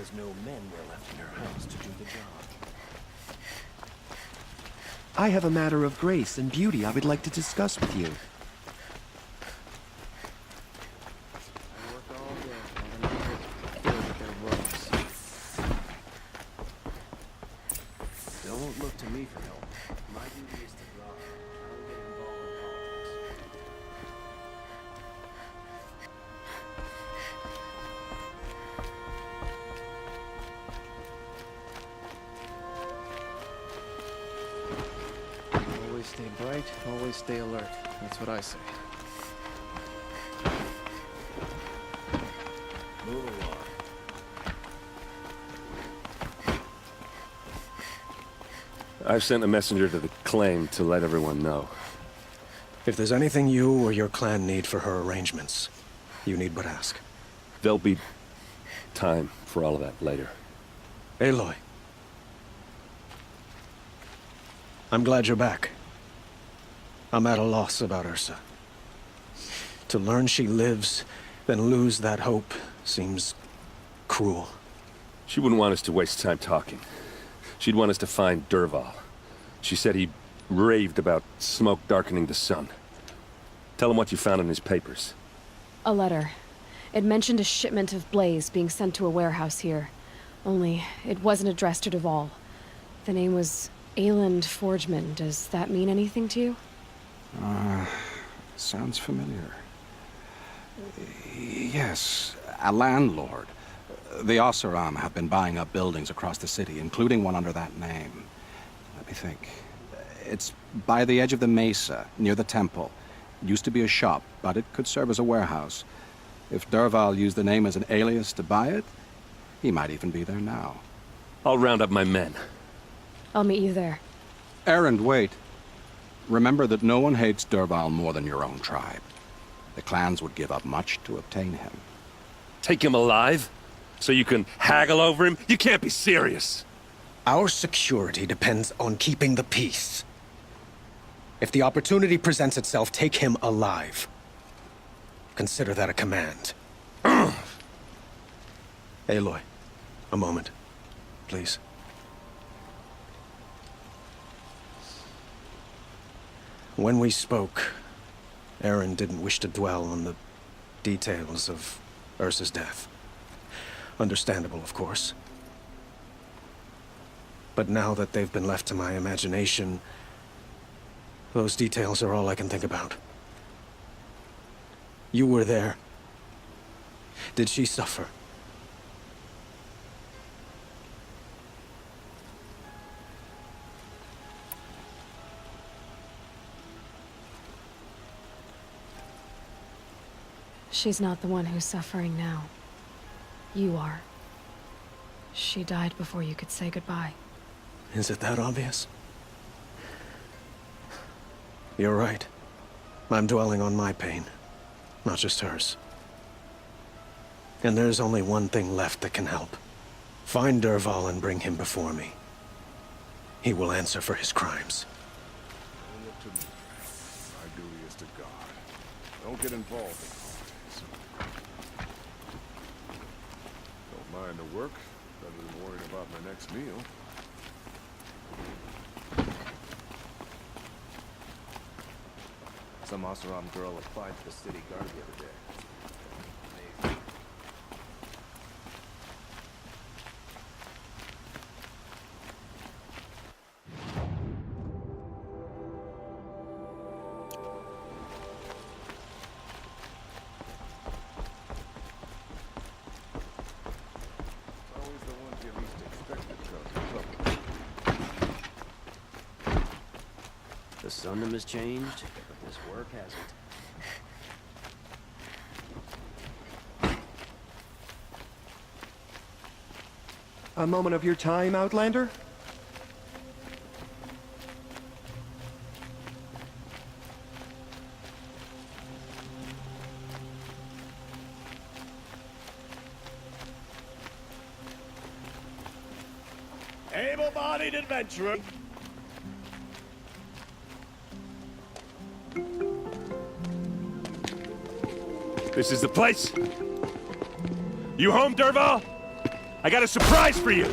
has no men were left in her house to do the job. I have a matter of grace and beauty I would like to discuss with you. I work all day while the neighbors build their ropes. Don't look to me for help. My duty is to draw. I don't get involved in politics. Always stay bright, always stay alert. That's what I say. Move along. I've sent a messenger to the claim to let everyone know. If there's anything you or your clan need for her arrangements, you need but ask. There'll be time for all of that later. Aloy. I'm glad you're back. I'm at a loss about Ursa. To learn she lives, then lose that hope, seems cruel. She wouldn't want us to waste time talking. She'd want us to find Dervahl. She said he raved about smoke darkening the sun. Tell him what you found in his papers. A letter. It mentioned a shipment of blaze being sent to a warehouse here. Only, it wasn't addressed to Dervahl. The name was Ayland Forgeman. Does that mean anything to you? Sounds familiar. Yes, a landlord. The Oseram have been buying up buildings across the city, including one under that name. Let me think. It's by the edge of the mesa, near the temple. It used to be a shop, but it could serve as a warehouse. If Dervahl used the name as an alias to buy it, he might even be there now. I'll round up my men. I'll meet you there. Erend, wait. Remember that no one hates Dervahl more than your own tribe. The clans would give up much to obtain him. Take him alive? So you can haggle over him? You can't be serious! Our security depends on keeping the peace. If the opportunity presents itself, take him alive. Consider that a command. Aloy, a moment, please. When we spoke, Erend didn't wish to dwell on the details of Ursa's death. Understandable, of course. But now that they've been left to my imagination, those details are all I can think about. You were there. Did she suffer? She's not the one who's suffering now. You are. She died before you could say goodbye. Is it that obvious? You're right. I'm dwelling on my pain, not just hers. And there's only one thing left that can help. Find Dervahl and bring him before me. He will answer for his crimes. Don't look to me. My duty is to God. Don't get involved in politics. Don't mind the work, rather than worrying about my next meal. Some Oseram girl applied to the city guard the other day. Always the ones you least expect to cause trouble. The Sundom has changed, but this work hasn't. A moment of your time, Outlander? Able-bodied adventurer. This is the place? You home, Dervahl? I got a surprise for you!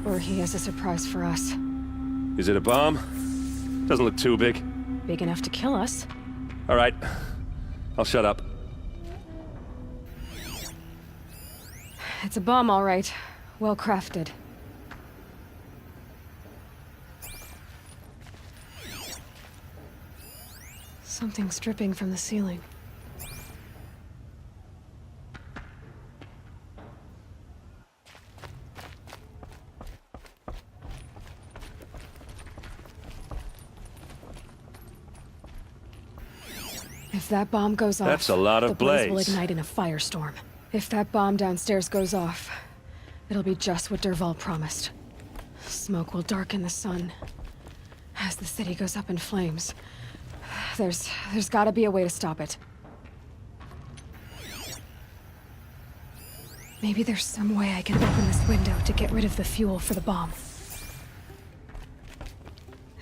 Or he has a surprise for us. Is it a bomb? Doesn't look too big. Big enough to kill us. All right. I'll shut up. It's a bomb, all right. Well crafted. Something's dripping from the ceiling. If that bomb goes off, That's a lot of the blaze will blaze. ignite in a firestorm. If that bomb downstairs goes off, it'll be just what Dervahl promised. Smoke will darken the sun. As the city goes up in flames, there's gotta be a way to stop it. Maybe there's some way I can open this window to get rid of the fuel for the bomb.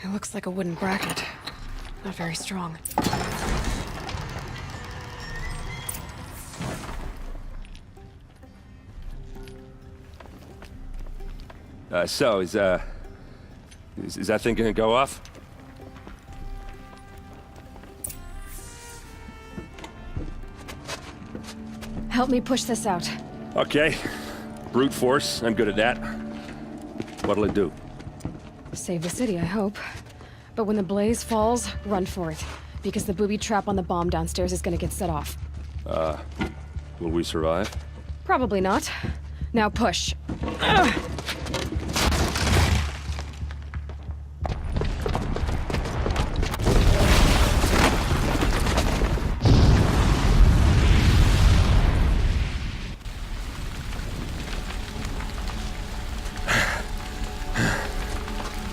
It looks like a wooden bracket. Not very strong. So, is that thing gonna go off? Help me push this out. Okay. Brute force, I'm good at that. What'll it do? Save the city, I hope. But when the blaze falls, run for it. Because the booby trap on the bomb downstairs is gonna get set off. Will we survive? Probably not. Now push. Ugh.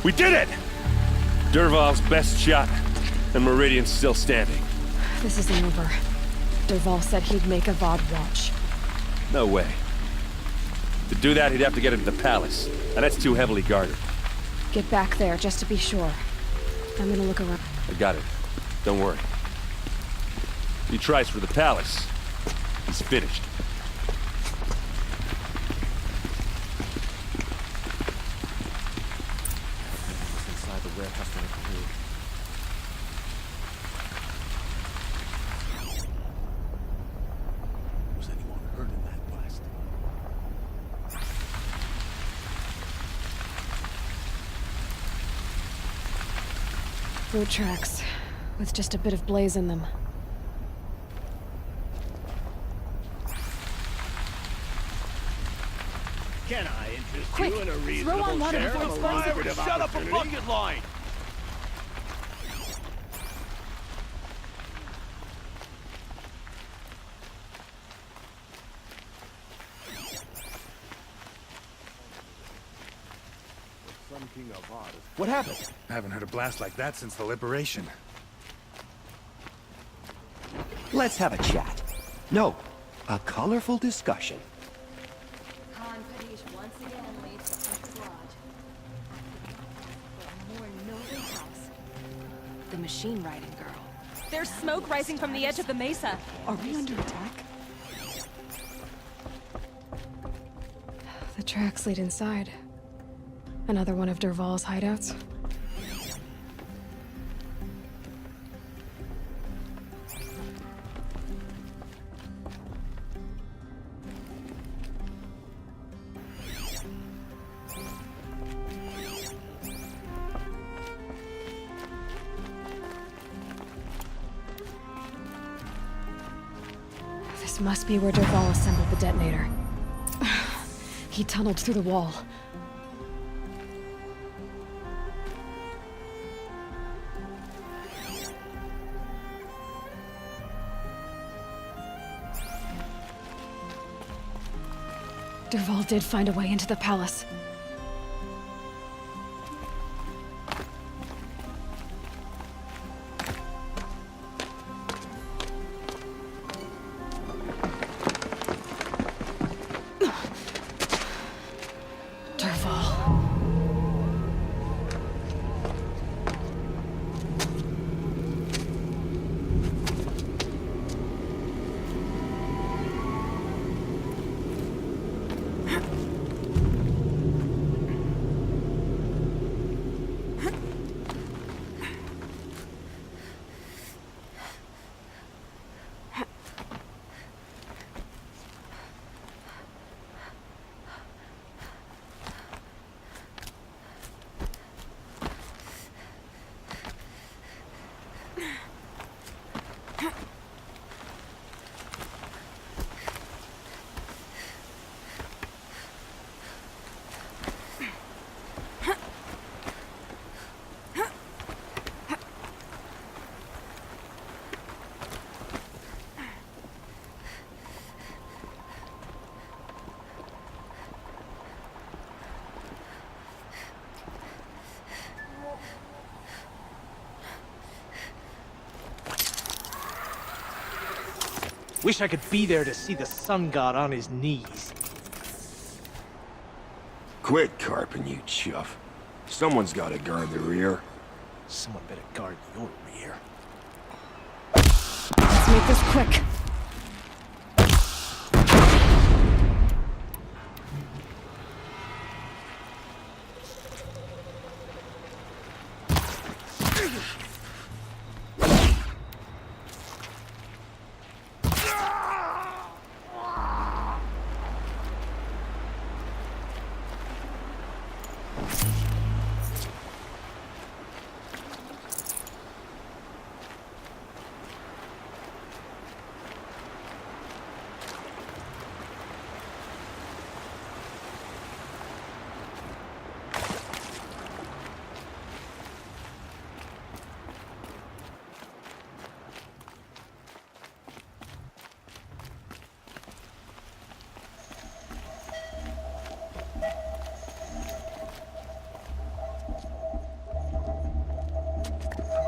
We did it! Dervahl's best shot, and Meridian's still standing. This isn't over. Dervahl said he'd make a VOD watch. No way. To do that, he'd have to get into the palace, and that's too heavily guarded. Get back there, just to be sure. I'm gonna look around. I got it. Don't worry. If he tries for the palace, he's finished. Inside the warehouse that I created. Was anyone hurt in that blast? Boot tracks, with just a bit of blaze in them. Can I interest Quick, you in a throw reasonable on water share before of it a explodes. lucrative Shut up a opportunity? bucket line! Sun King Avad is What happened? I haven't heard a blast like that since the liberation. Let's have a chat. No, a colorful discussion. Khan Kadish once again leads the Hunter's Lodge. For a more noble house. The machine riding girl. There's smoke rising from the edge of the mesa. Are we under attack? The tracks lead inside. Another one of Dervahl's hideouts. This must be where Dervahl assembled the detonator. He tunneled through the wall. Dervahl did find a way into the palace. Dervahl. Wish I could be there to see the sun god on his knees. Quit carping, you chuff. Someone's gotta guard the rear. Someone better guard your rear. Let's make this quick.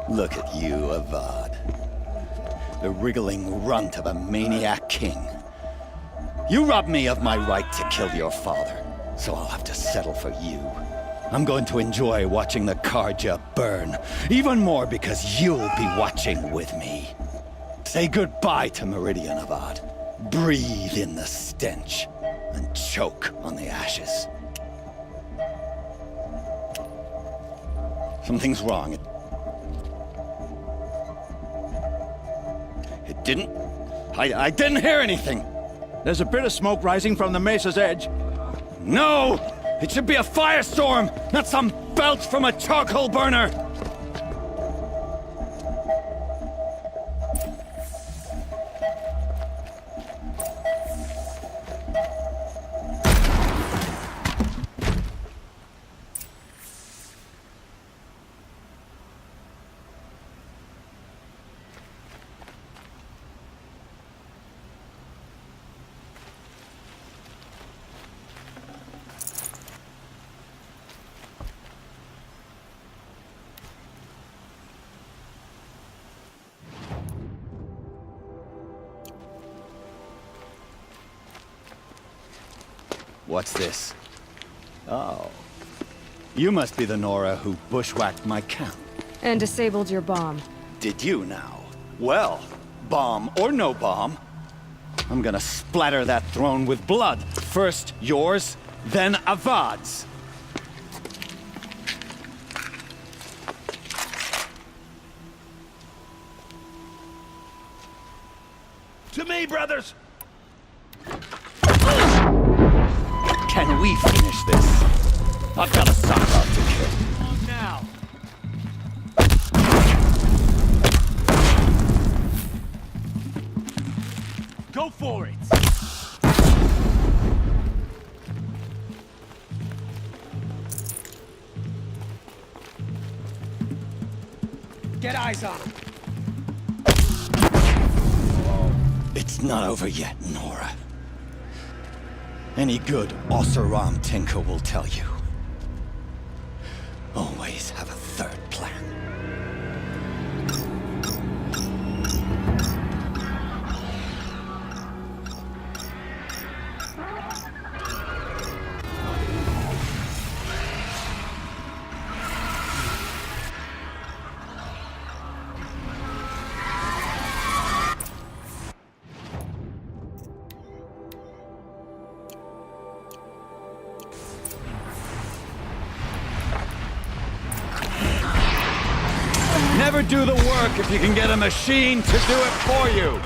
Look at you, Avad. The wriggling runt of a maniac king. You robbed me of my right to kill your father, so I'll have to settle for you. I'm going to enjoy watching the Karja burn, even more because you'll be watching with me. Say goodbye to Meridian, Avad. Breathe in the stench, and choke on the ashes. Something's wrong. It didn't... I didn't hear anything. There's a bit of smoke rising from the mesa's edge. No! It should be a firestorm, not some belch from a charcoal burner! What's this? Oh. You must be the Nora who bushwhacked my camp. And disabled your bomb. Did you now? Well, bomb or no bomb, I'm gonna splatter that throne with blood. First yours, then Avad's. To me, brothers! Can we finish this? I've got a sucker to kill. On now! Go for it! Get eyes on him. It's not over yet, Nora. Any good Oseram tinker will tell you. Always have a third plan. Never do the work if you can get a machine to do it for you.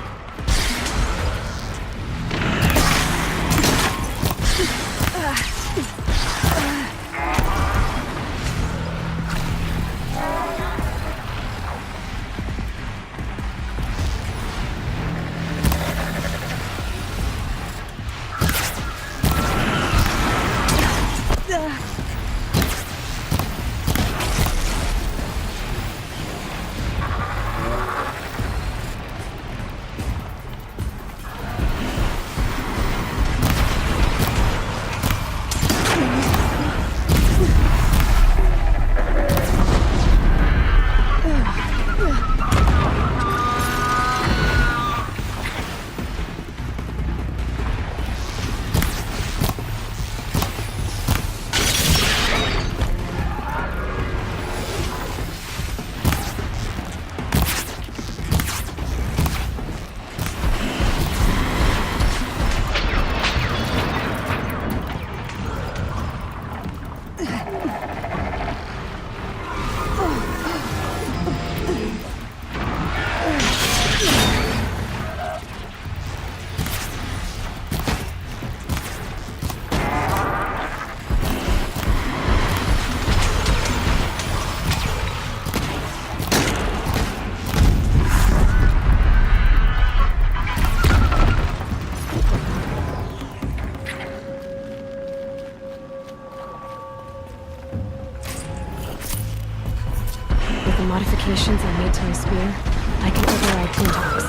I can override team talks.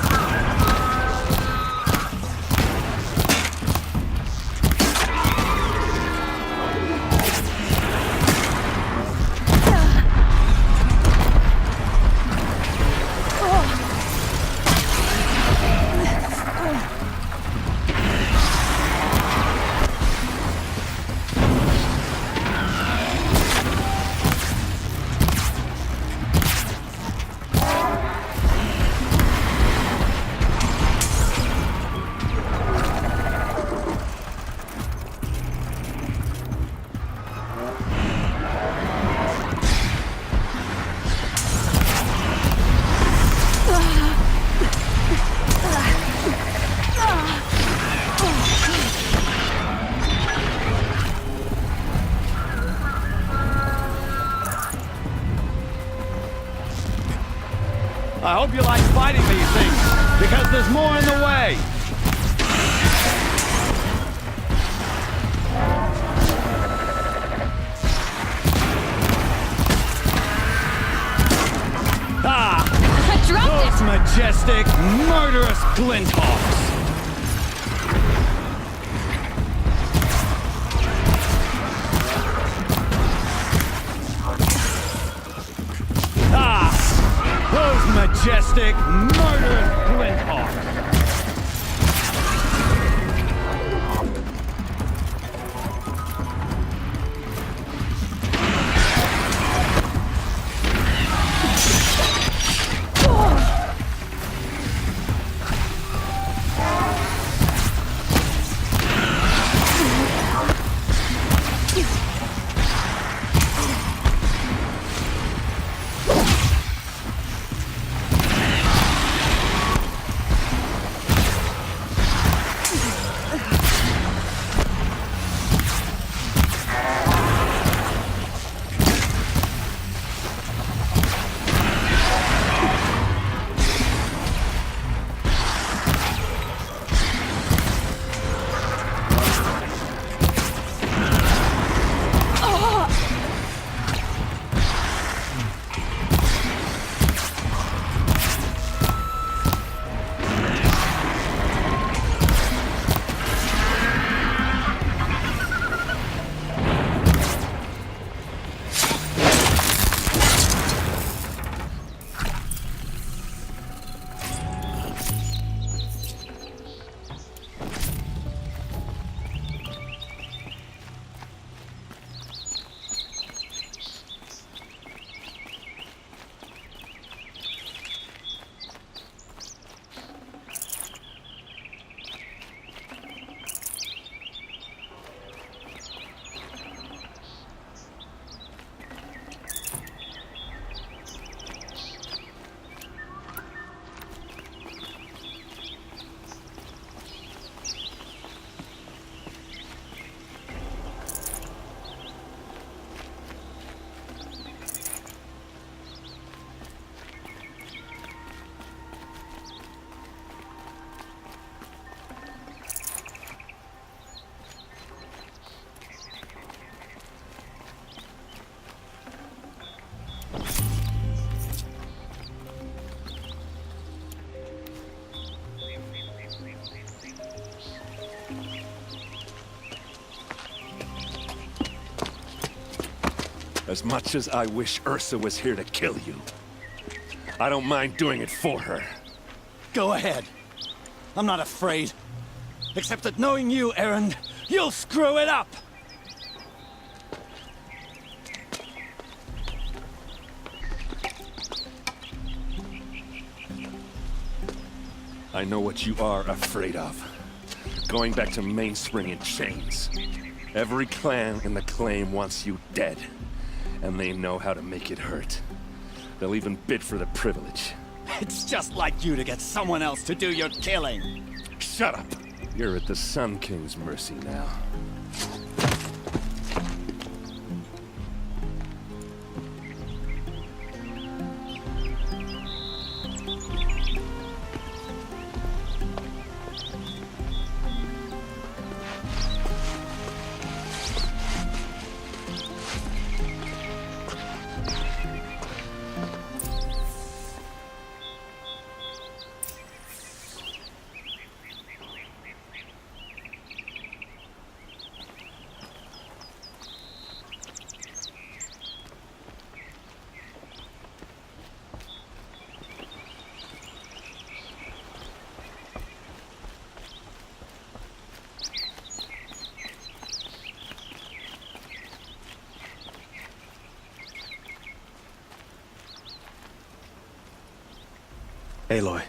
I hope you like fighting these things, because there's more in the way. Ah! I dropped Those majestic, murderous glinthawks! Majestic, murderous glinthawks! As much as I wish Ursa was here to kill you, I don't mind doing it for her. Go ahead. I'm not afraid. Except that knowing you, Erend, you'll screw it up! I know what you are afraid of. Going back to Mainspring in chains. Every clan in the claim wants you dead. And they know how to make it hurt. They'll even bid for the privilege. It's just like you to get someone else to do your killing. Shut up! You're at the Sun King's mercy now. Aloy,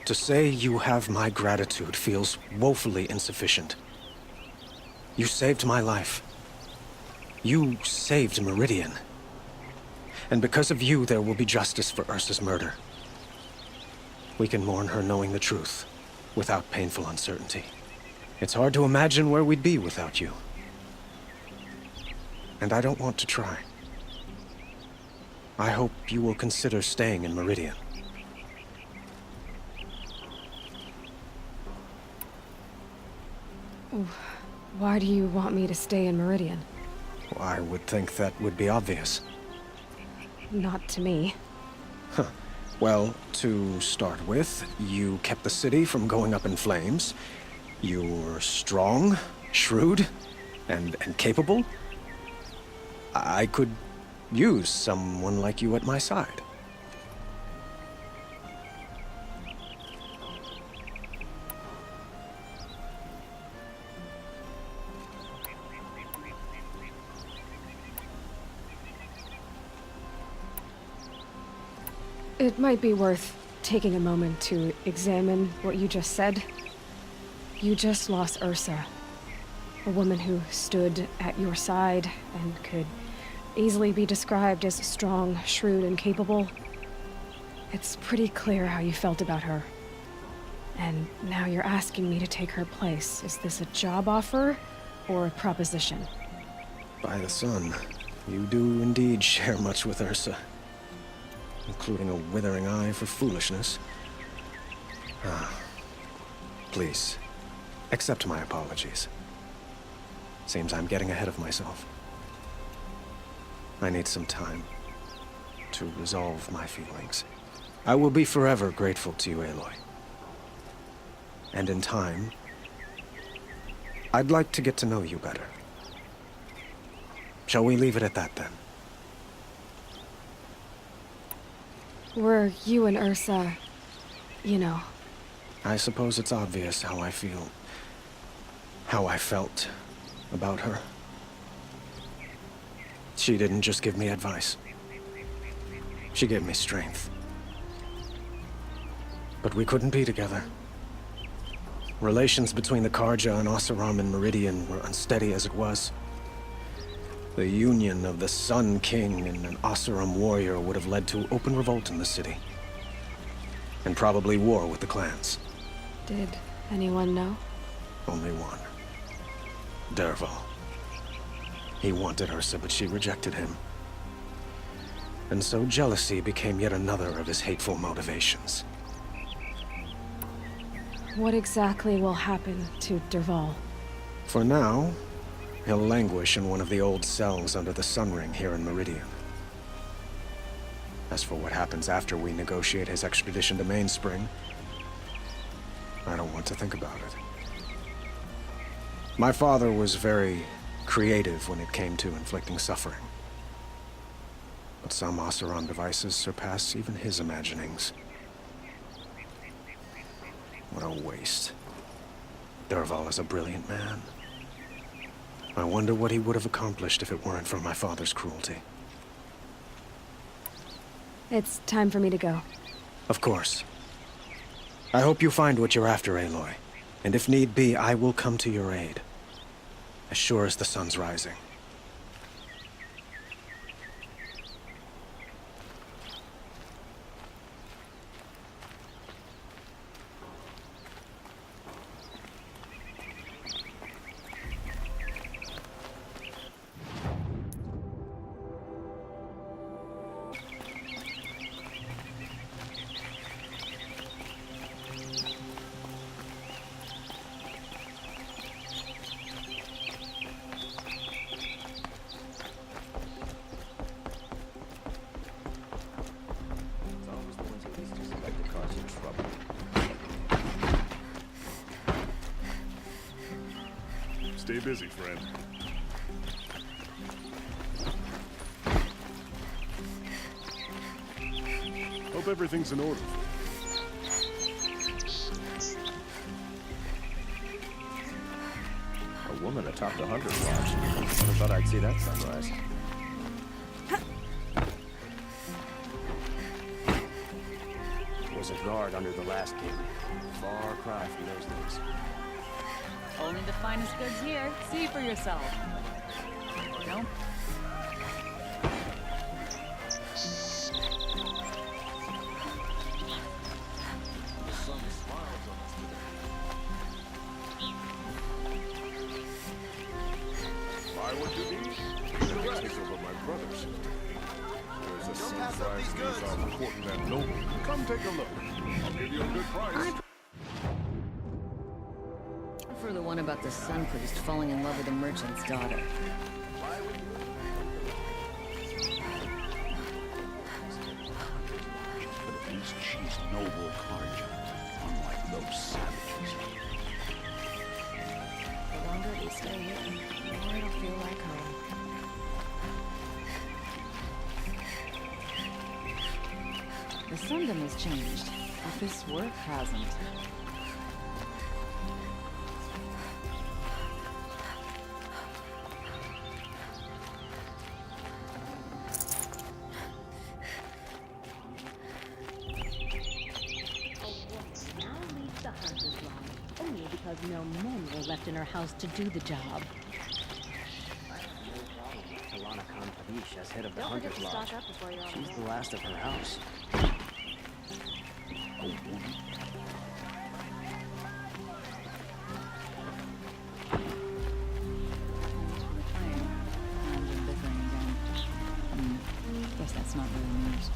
to say you have my gratitude feels woefully insufficient. You saved my life. You saved Meridian. And because of you, there will be justice for Ursa's murder. We can mourn her knowing the truth, without painful uncertainty. It's hard to imagine where we'd be without you. And I don't want to try. I hope you will consider staying in Meridian. Why do you want me to stay in Meridian? I would think that would be obvious. Not to me. Huh. Well, to start with, you kept the city from going up in flames. You were strong, shrewd, and capable. I could use someone like you at my side. It might be worth taking a moment to examine what you just said. You just lost Ursa, a woman who stood at your side and could easily be described as strong, shrewd, and capable. It's pretty clear how you felt about her. And now you're asking me to take her place. Is this a job offer or a proposition? By the sun, you do indeed share much with Ursa. Including a withering eye for foolishness. Please, accept my apologies. Seems I'm getting ahead of myself. I need some time to resolve my feelings. I will be forever grateful to you, Aloy. And in time, I'd like to get to know you better. Shall we leave it at that, then? Were you and Ursa, you know? I suppose it's obvious how I feel. How I felt about her. She didn't just give me advice. She gave me strength. But we couldn't be together. Relations between the Carja and Oseram and Meridian were unsteady as it was. The union of the Sun King and an Oseram warrior would have led to open revolt in the city. And probably war with the clans. Did anyone know? Only one. Dervahl. He wanted Ursa, but she rejected him. And so jealousy became yet another of his hateful motivations. What exactly will happen to Dervahl? For now, he'll languish in one of the old cells under the Sun Ring here in Meridian. As for what happens after we negotiate his extradition to Mainspring, I don't want to think about it. My father was very creative when it came to inflicting suffering. But some Oseram devices surpass even his imaginings. What a waste. Dervahl is a brilliant man. I wonder what he would have accomplished if it weren't for my father's cruelty. It's time for me to go. Of course. I hope you find what you're after, Aloy. And if need be, I will come to your aid. As sure as the sun's rising. Stay busy, friend. Hope everything's in order. A woman atop the Hunter's Watch. Never thought I'd see that sunrise. Was was a guard under the last king. Far cry from those days. Only the finest goods here. See for yourself. No? Buy what you need. Take over my brothers. There's a sun rising without courting that noble. Come take a look. I'll give you a good price. For the one about the sun priest falling in love with a merchant's daughter. But at least she's noble cauldron, unlike those savages. The longer we stay here, the more it'll feel like home. The Sundom has changed, but this work hasn't. Because no men were left in her house to do the job. I have no problem with Talana Khan Padish as head of the Hunter's Lodge. She's the last of her house. A woman. Guess that's not really news.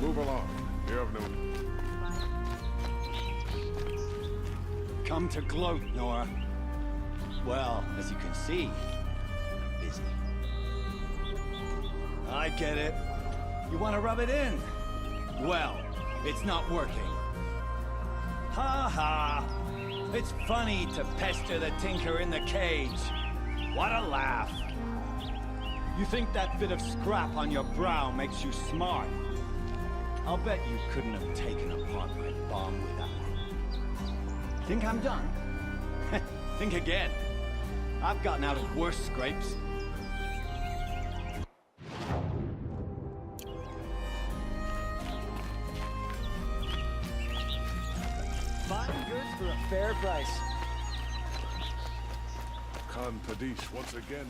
Move along. You have no... Come to gloat, Nora. Well, as you can see, busy. I get it. You want to rub it in? Well, it's not working. Ha ha! It's funny to pester the tinker in the cage. What a laugh. You think that bit of scrap on your brow makes you smart? I'll bet you couldn't have taken apart my bomb without. Think I'm done? Think again. I've gotten out of worse scrapes. Fine goods for a fair price. Khan Padish once again.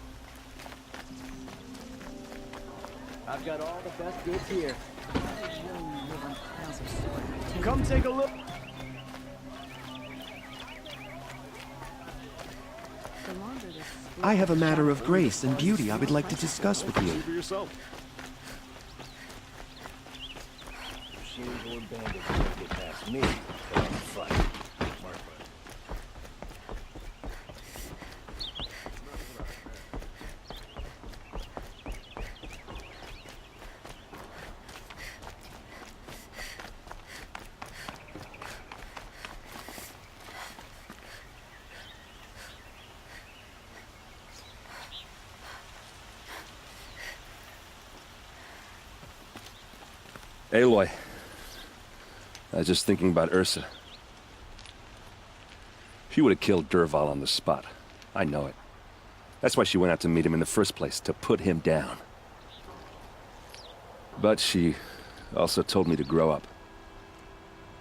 I've got all the best goods here. Come Come take a look. I have a matter of grace and beauty I would like to discuss with you. See for yourself. Machines or bandits can't get past me. But I'm fighting. Mark my... Aloy. I was just thinking about Ursa. She would have killed Dervahl on the spot. I know it. That's why she went out to meet him in the first place, to put him down. But she also told me to grow up.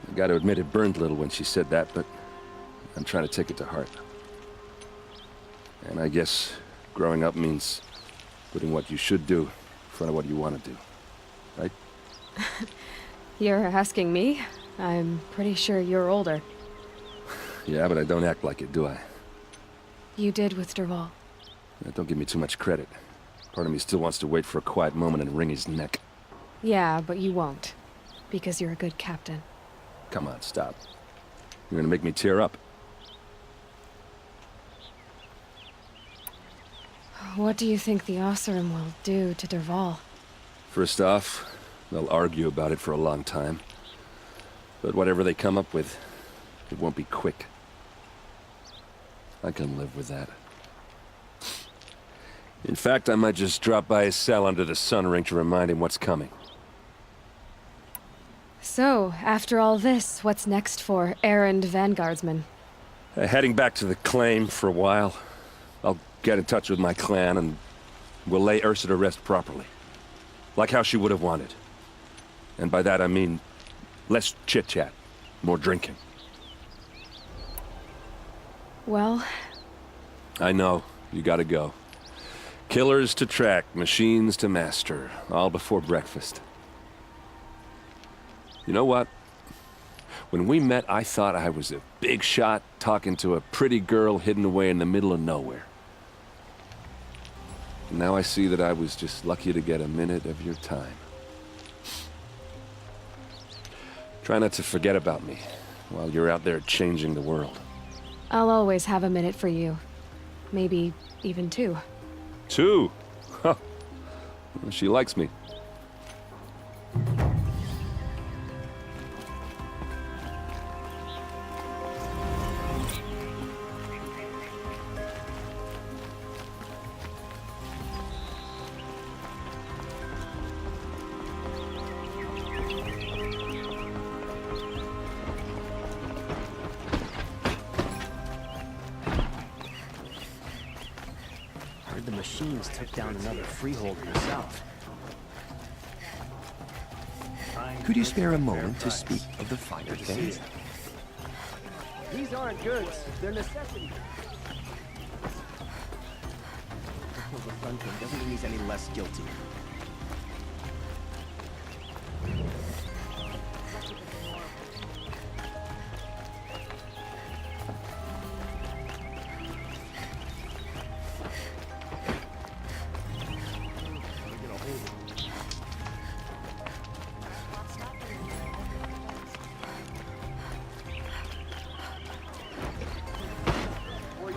I gotta admit it burned a little when she said that, but I'm trying to take it to heart. And I guess growing up means putting what you should do in front of what you want to do. Right? You're asking me? I'm pretty sure you're older. Yeah, but I don't act like it, do I? You did with Dervahl. Don't give me too much credit. Part of me still wants to wait for a quiet moment and wring his neck. Yeah, but you won't. Because you're a good captain. Come on, stop. You're gonna make me tear up. What do you think the Oseram will do to Dervahl? First off, they'll argue about it for a long time. But whatever they come up with, it won't be quick. I can live with that. In fact, I might just drop by his cell under the sun ring to remind him what's coming. So, after all this, what's next for errand vanguardsman? Heading back to the claim for a while. I'll get in touch with my clan and we'll lay Ursa to rest properly. Like how she would have wanted. And by that I mean, Less chit-chat, more drinking. Well, I know, you gotta go. Killers to track, machines to master, all before breakfast. You know what? When we met, I thought I was a big shot talking to a pretty girl hidden away in the middle of nowhere. And now I see that I was just lucky to get a minute of your time. Try not to forget about me while you're out there changing the world. I'll always have a minute for you. Maybe even 2. 2? Huh. She likes me. The machines took down another freeholder himself. Could you spare a moment to speak of the finer things? These aren't goods, they're necessities. The Sun King doesn't mean he's any less guilty.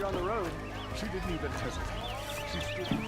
On the road. She didn't even hesitate. She stood.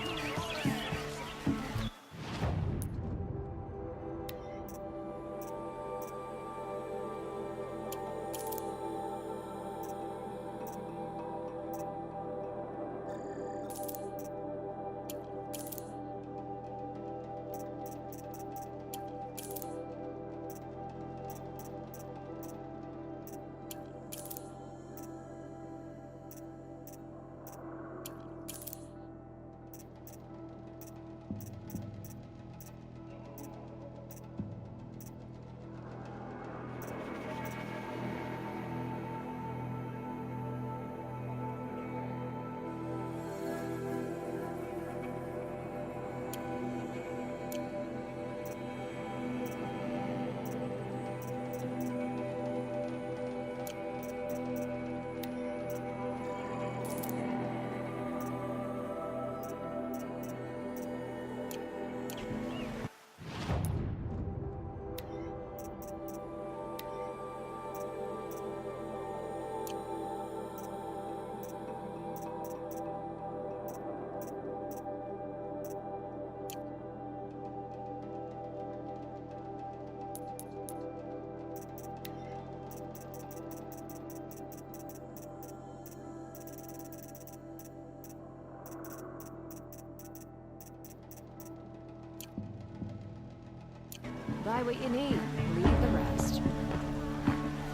Buy what you need, leave the rest.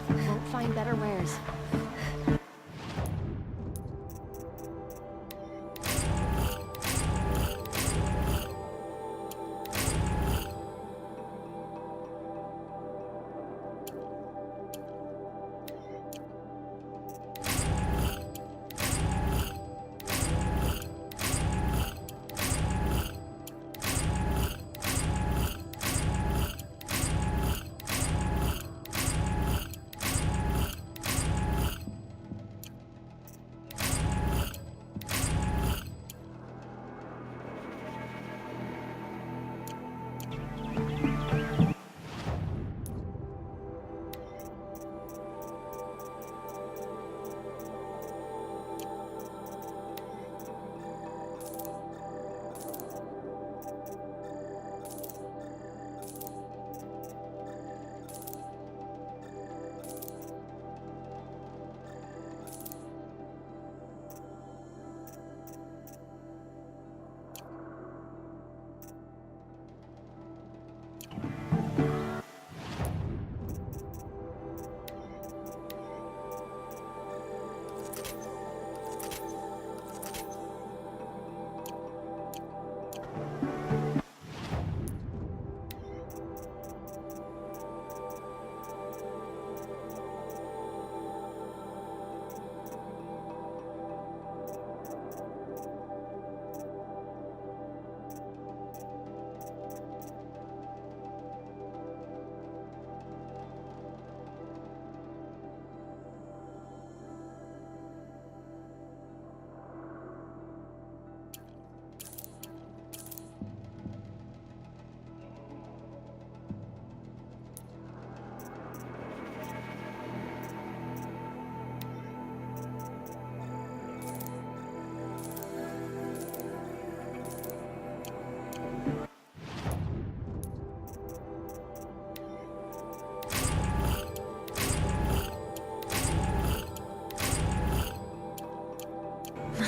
Won't find better wares.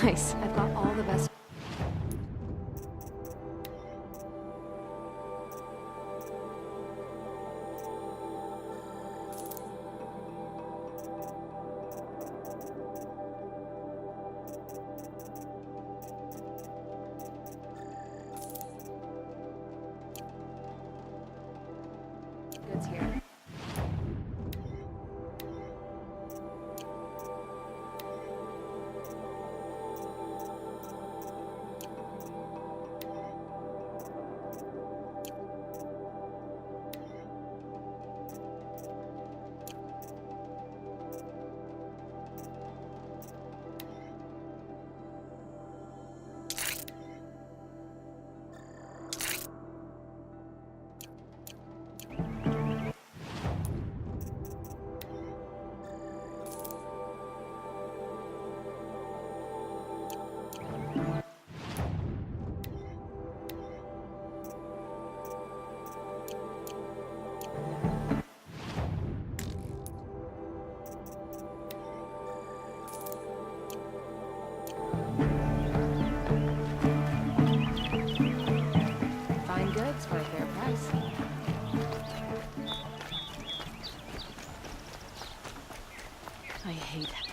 Nice. I've got all the best. Goods here. Fine goods for a fair price. I hate